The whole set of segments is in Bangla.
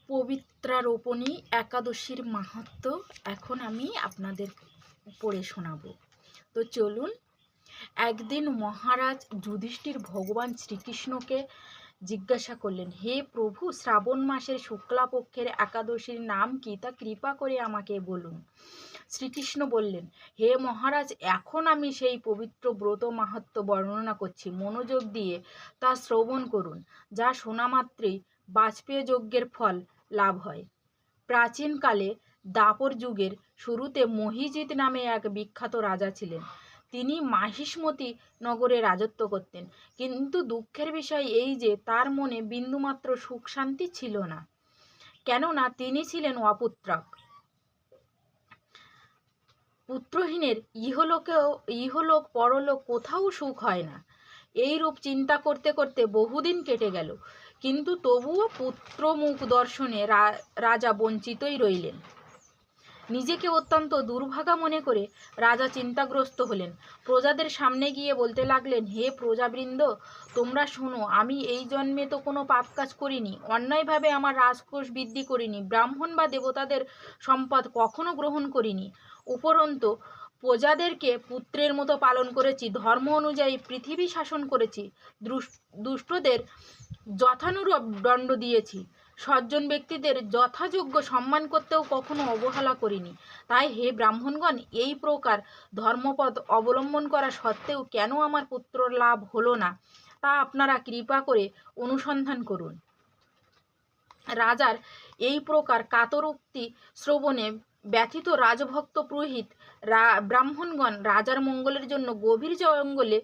পবিত্রারোপণী একাদশীর মাহাত্ম্য এখন আমি আপনাদের পড়ে শোনাবো। তো চলুন। একদিন মহারাজ যুধিষ্ঠির ভগবান শ্রীকৃষ্ণকে জিজ্ঞাসা করলেন, হে প্রভু, শ্রাবণ মাসের শুক্লাপক্ষের একাদশীর নাম কি, তা কৃপা করে আমাকে বলুন। শ্রীকৃষ্ণ বললেন, হে মহারাজ, এখন আমি সেই পবিত্র ব্রত মাহাত্ম্য বর্ণনা করছি, মনোযোগ দিয়ে তা শ্রবণ করুন। যা শোনা মাত্রই বাজপেয় যজ্ঞের ফল লাভ হয়। প্রাচীনকালে দাপর যুগের শুরুতে মহিজিৎ নামে এক বিখ্যাত রাজা ছিলেন। তিনি মাহিষ্মতি নগরে রাজত্ব করতেন, কিন্তু দুঃখের বিষয় এই যে তার মনে বিন্দুমাত্র সুখ শান্তি ছিল না, কেননা তিনি ছিলেন অপুত্রক। পুত্রহীনের ইহলোক পরলোক কোথাও সুখ হয় না। এই রূপ চিন্তা করতে করতে বহুদিন কেটে গেল, কিন্তু তবুও পুত্রমুখ দর্শনে রাজা বঞ্চিতই রইলেন। নিজেকে অত্যন্ত দুর্ভাগা মনে করে রাজা চিন্তাগ্রস্ত হলেন। প্রজাদের সামনে গিয়ে বলতে লাগলেন, হে প্রজাবৃন্দ, তোমরা শোনো, আমি এই জন্মে তো কোনো পাপ কাজ করিনি, অন্যায়ভাবে আমার রাজকোষ বৃদ্ধি করিনি, ব্রাহ্মণ বা দেবতাদের সম্পদ কখনো গ্রহণ করিনি। উপরন্তু প্রজাদেরকে পুত্রের মতো পালন করেছি, ধর্ম অনুযায়ী পৃথিবী শাসন করেছি, দুষ্টদের যথানুরূপ দণ্ড দিয়েছি, সজ্জন ব্যক্তিদের যথাযোগ্য সম্মান করতেও কখনো অবহেলা করিনি। তাই হে ব্রাহ্মণগণ, এই প্রকার ধর্মপদ অবলম্বন করা সত্ত্বেও কেন আমার পুত্র লাভ হলো না, তা আপনারা কৃপা করে অনুসন্ধান করুন। রাজার এই প্রকার কাতরোক্তি শ্রবণে ব্যথিত রাজভক্ত পুরোহিত ব্রাহ্মণগণ রাজার মঙ্গলের জন্য গভীর জঙ্গলে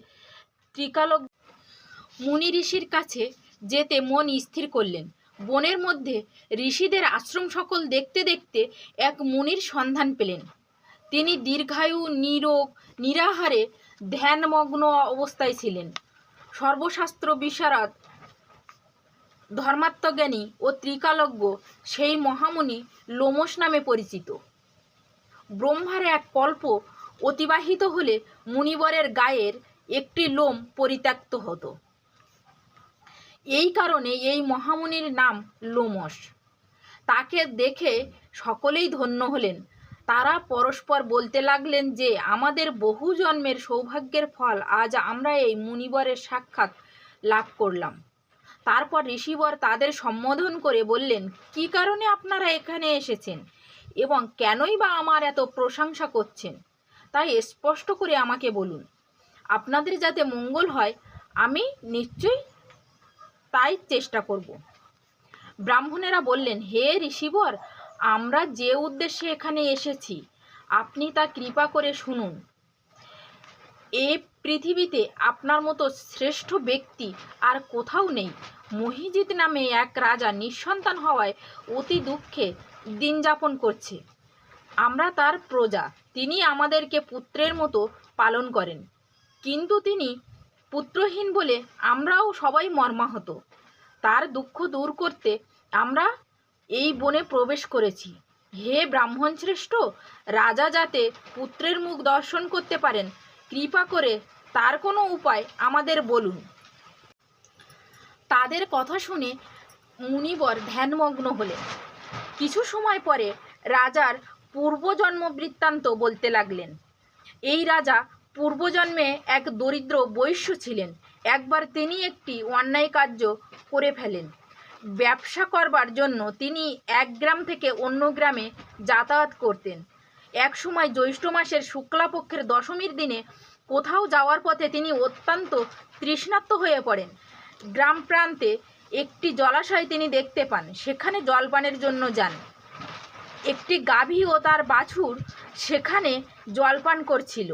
ত্রিকালজ্ঞ মুনি ঋষির কাছে যেতে মন স্থির করলেন। বনের মধ্যে ঋষিদের আশ্রম সকল দেখতে দেখতে এক মুনির সন্ধান পেলেন। তিনি দীর্ঘায়ু, নিরোগ, নিরাহারে ধ্যানমগ্ন অবস্থায় ছিলেন। সর্বশাস্ত্র বিশারদ, ধর্মাত্মজ্ঞানী ও ত্রিকালজ্ঞ সেই মহামুনি লোমশ নামে পরিচিত। ব্রহ্মার এক কল্প অতিবাহিত হলে মুনিবরের গায়ের একটি লোম পরিত্যক্ত হতো। এই কারণে এই মহামুনির নাম লোমশ। তাকে দেখে সকলেই ধন্য হলেন। তারা পরস্পর বলতে লাগলেন যে, আমাদের বহু জন্মের সৌভাগ্যের ফল আজ আমরা এই মুনিবরের সাক্ষাৎ লাভ করলাম। তারপর ঋষিবর তাদের সম্বোধন করে বললেন, কি কারণে আপনারা এখানে এসেছেন এবং কেনই বা আমার এত প্রশংসা করছেন, তাই স্পষ্ট করে আমাকে বলুন। আপনাদের যাতে মঙ্গল হয়, আমি নিশ্চয়ই তাই চেষ্টা করব। ব্রাহ্মণেরা বললেন, হে ঋষিবর, আমরা যে উদ্দেশ্যে এখানে এসেছি আপনি তা কৃপা করে শুনুন। এই পৃথিবীতে আপনার মতো শ্রেষ্ঠ ব্যক্তি আর কোথাও নেই। মহিজিৎ নামে এক রাজা নিঃসন্তান হওয়ায় অতি দুঃখে দিন যাপন করছে। আমরা তার প্রজা। তিনি আমাদেরকে পুত্রের মতো পালন করেন, কিন্তু তিনি পুত্রহীন বলে আমরাও সবাই মর্মাহত। তার দুঃখ দূর করতে আমরা এই বনে প্রবেশ করেছি। হে ব্রাহ্মণ শ্রেষ্ঠ, রাজা যাতে পুত্রের মুখ দর্শন করতে পারেন, কৃপা করে তার কোনো উপায় আমাদের বলুন। তাদের কথা শুনে মুনিবর ধ্যানমগ্ন হলেন। কিছু সময় পরে রাজার পূর্বজন্ম বৃত্তান্ত বলতে লাগলেন। এই রাজা পূর্বজন্মে এক দরিদ্র বৈশ্য ছিলেন। একবার তিনি একটি অন্যায় কার্য করে ফেলেন। ব্যবসা করবার জন্য তিনি এক গ্রাম থেকে অন্য গ্রামে যাতায়াত করতেন। এক সময় জ্যৈষ্ঠ মাসের শুক্লাপক্ষের দশমীর দিনে কোথাও যাওয়ার পথে তিনি অত্যন্ত তৃষ্ণার্ত হয়ে পড়েন। গ্রাম প্রান্তে একটি জলাশয় তিনি দেখতে পান। সেখানে জলপানের জন্য যান। একটি গাভী ও তার বাছুর সেখানে জলপান করছিল।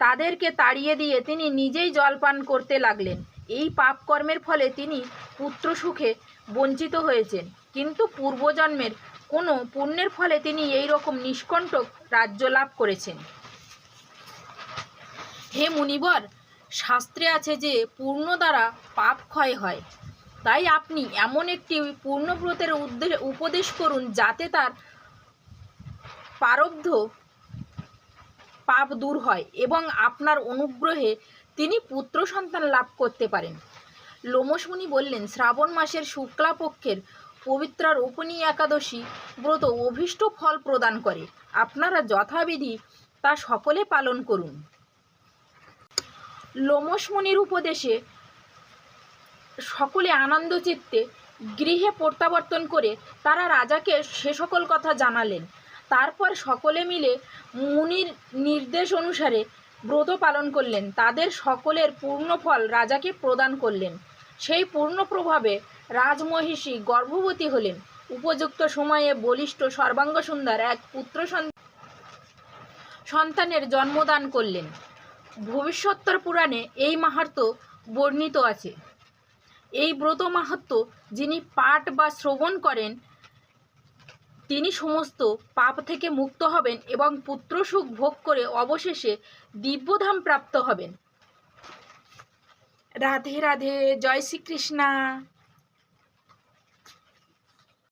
তাদেরকে তাড়িয়ে দিয়ে তিনি নিজেই জলপান করতে লাগলেন। এই পাপকর্মের ফলে তিনি পুত্র সুখে বঞ্চিত হয়েছেন, কিন্তু পূর্বজন্মের কোনো পুণ্যের ফলে তিনি এই রকম নিষ্কণ্টক রাজ্য লাভ করেছেন। হে মুনিবর, শাস্ত্রে আছে যে পূর্ণ দ্বারা পাপ ক্ষয় হয়। তাই আপনি এমন একটি পূর্ণব্রতের উপদেশ করুন যাতে তার প্রারব্ধ পাপ দূর হয় এবং আপনার অনুগ্রহে তিনি পুত্র সন্তান লাভ করতে পারেন। লোমশ মুনি বললেন, শ্রাবণ মাসের শুক্লাপক্ষের পবিত্র রোপণী একাদশী ব্রত অভীষ্ট ফল প্রদান করে। আপনারা যথাবিধি তা সকলে পালন করুন। লোমশ মুনির উপদেশে সকলে আনন্দচিত্তে গৃহে প্রত্যাবর্তন করে তারা রাজাকে সে সকল কথা জানালেন। তারপর সকলে মিলে মুনির নির্দেশ অনুসারে ব্রত পালন করলেন। তাদের সকলের পূর্ণ ফল রাজাকে প্রদান করলেন। সেই পূর্ণ প্রভাবে রাজমহিষী গর্ভবতী হলেন। উপযুক্ত সময়ে বলিষ্ঠ সর্বাঙ্গ সুন্দর এক পুত্র সন্তানের জন্মদান করলেন। ভবিষ্যোত্তর পুরাণে এই মাহাত্ম্য বর্ণিত আছে। এই ব্রত মাহাত্ম্য যিনি পাঠ বা শ্রবণ করেন তিনি সমস্ত পাপ থেকে মুক্ত হবেন এবং পুত্রসুখ ভোগ করে অবশেষে দিব্যধাম প্রাপ্ত হবেন। রাধে রাধে, জয় শ্রীকৃষ্ণা।